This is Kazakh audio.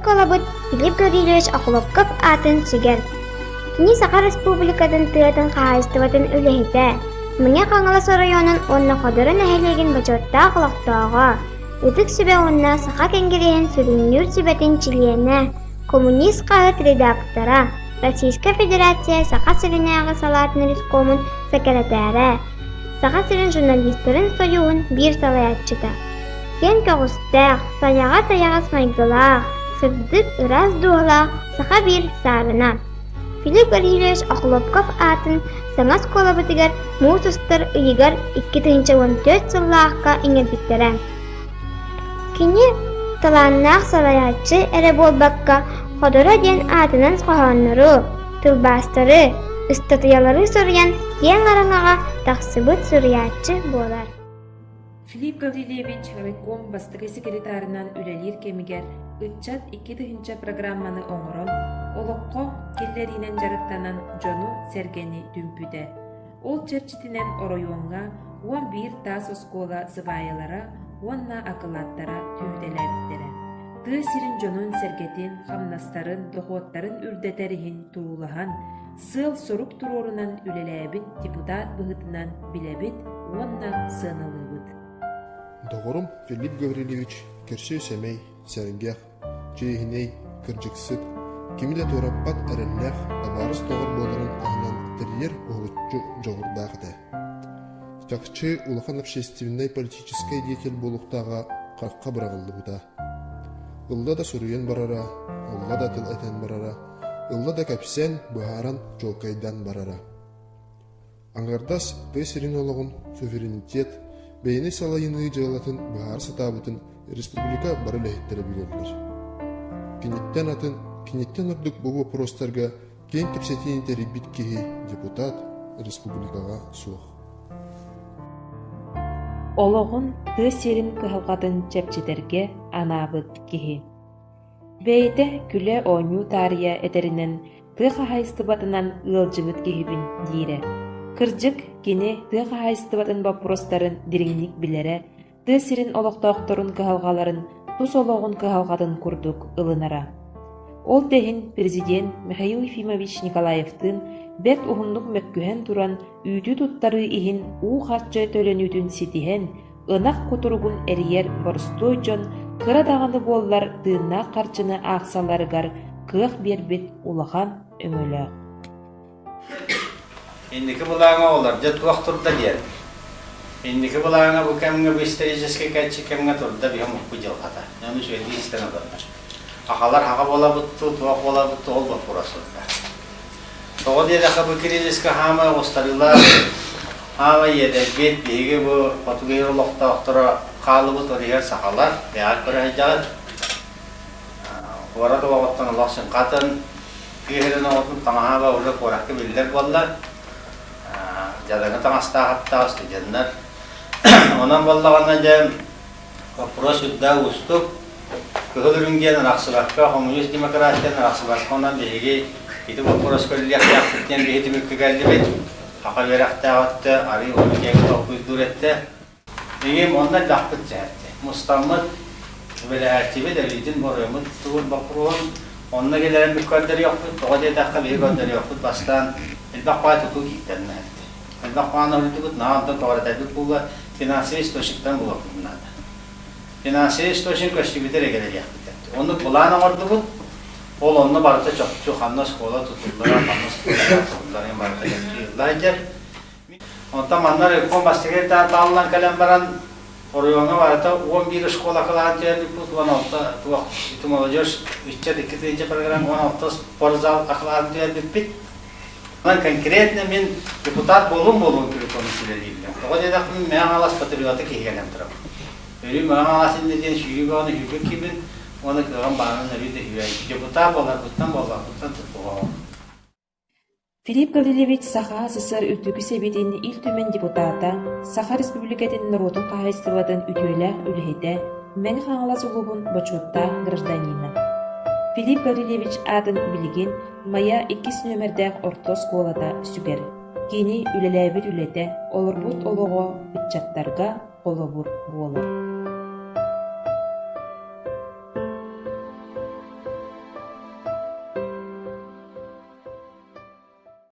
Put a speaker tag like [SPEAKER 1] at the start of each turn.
[SPEAKER 1] колобут Филипп Гаврилович Окуловков атын сүгер. Кини Саха Республикатын тыатын хаайстыбатын үлэхите. Мыңа Қаңылас районун онна ходырын әхелеген бачотта құлақтауға. Үтік сүбе онна Саха кенгерейін сүрүннүр сүбетін чилиене. Коммунист қағыт редактора. Российская Федерация Саха Сиринеағы салатын рискомын секретары. Саха Сирин журналистерин союғын бір салаятчыда. Кен көғістәқ, саяға таяға смайгылақ, сырдык ыраз дуғылақ, Саха бір сарына. Филипп Гаврилович Окуловков атын саңас колобытыгар муусустар ыйыгар 2014 сыллааққа иңербиттере. Кини таланнақ салаятчы әрі болбаққа ходора ден атынан сқоғанныру, тылбастары, ыстатыялары сұрыян ден араңаға тақсыбыт сұрыятчы болар.
[SPEAKER 2] Филипп Гаврилович райком бастығы секретарынан үлелер кемігер үтчат 2-інші программаны оңырын, олыққо келлерінен жарықтанан жону сәргені дүмпүді. Ол черчитінен оройуанға 11 тас оскола зывайылара, онна акылаттара түйделәбіттері. Тыы сирин жонун сәргетін, хамнастарын, доходтарын үрдетерихин туылыған, сыл сорук турорунан үлеләбіт депутат бұғытынан білебіт, онна сынылыбыт.
[SPEAKER 3] Доғырым Филипп Гаврилович керші сәмей, сәрінгех, жейхіней, кіржіксік, кемілі төраппат әріннәқ абарыс тоғыр болырын ағынан тірьер ұғылытчы жоғырдағыды. Жақчы улахан общественной политической деятель болуқтаға қаққа бірағылды бұда. Ұлда да сұруен барара, ұлда да тыл әтен барара, ұлда да кәпсен бұхаран жолқайдан барара. Аңғардас тәсірін олығын суверенитет, бәйіні салайыны жайлатын бұхар сатабытын республика бары ләхеттері білердір. Кенеттен атын, кенеттен ұрдық бұл вопростарға кен кепсетейін тәрібіт кеге депутат республикаға суық.
[SPEAKER 2] Олоғын тыы серин кыһылҕатын чэпчитерге анабыт киһи. Бэйэтэ күлэ оонньуу таарыйа этеринэн тыы хаһаайыстыбатынан ыалдьыбыт киһибин диирэ. Кырдьык кини тыы хаһаайыстыбатын вопростарын дириҥник билэрэ, тыы сирин олохтоохторун кыһалҕаларын тус олоҕун кыһалҕатын курдук ылынара. Ол тэһин президент Михаил Ефимович Николаевтын бэт уһуннук мөккүһэн туран үүтүү туттары иһин уу харчы төлөнүүтүн ситиһэн, ынах кутуругун эриер борстой дьон кыра даҕаны буоллар тыыннаах харчыны аахсаларыгар кыах биэрбит улахан өҥөлөөх.
[SPEAKER 4] Индики булааҥа олар дьэ туох турда диэн. Индики булааҥа бу кэмҥэ бу исторический кэчи кэмҥэ турда биһэ мукку дьылхата. Нэмэ суэди истэҥэ барна. Ахалар хаға болабытту, туох болабытту ол бапурасылда. Тоғы дедақа бұ кризисқа хама ұстарылар, хама едәбет бейге бұ потугейр ұлықта ұқтыра қалы бұт оригер сақалар, бәғат бір әйдағыр. Орады оғыттан ұлақсын қатын, кейхерін оғыттан таңаға ұлы қорақы білдер болдар. Жадаңы таңаста қапта ұсты жэннар. Онан болдағанна жэм, вопрос үдда ұстып, көхілірінген рақсыбаққа, коммунист демократияны рақсыбаққа онан бейге ити вопрос көллек яқтықтен бейті мүккі кәлді бет, хақа верақтағытты, ары олы кәңі тоқуыз дүретті. Егем ондан лақпыт жәтті. Мұстамыд, бәлі әртебе дәлейдің бұрымыд тұғыр бақыруын, онына келерін бүк көндері еқпыд, тоға дейдаққа бей көндері еқпыд, бастан әлбақпай тұту кейттерін әрді. Әлбақпайны ұрытығыд, нағандың тоғырадәбік бұлы финансовый источниктен бұлақын бұнады. Финансовый источник көстігітер егелер еқпыд. Оны бұланы орды бұд, ол онны барыта чоқчу қанна скола тұтылдыра, қанна скола тұтылдырын барыта жөкчу елдайдер. Онта маннар өкон бастығыр талынан кәлем баран орыуаңа барыта 11 школа қылаған түйердік бұд, 16 туақ молодежь, 3-2 программ, 16 спортзал ақылаған түйердік бит. Онан конкретно мен депутат болуын күріконысылер дейбілем. Тоға дедақ мен мәң алас патриоты кейгенем тұрам. Өрі мәң аласын неден шүйгі оны үйгі кебін, оны кыған бағының әбейді үйәй. Депутат болар, бұттан болар, бұттан тұтпуға.
[SPEAKER 2] Филипп Гаврилович Саха СССР үтүгү себетин ил төмен депутата, Саха Республикатын народун каһайстыбатын үтүөлэх үлэхите, мен хаңалас улугун бочотта гражданина. Филипп Гаврилович атын билигин мая 2 нөмердәк орто школада сүгер. Кини үлеләбит үлете, олорбут олого үтчаттарга олобур буолар.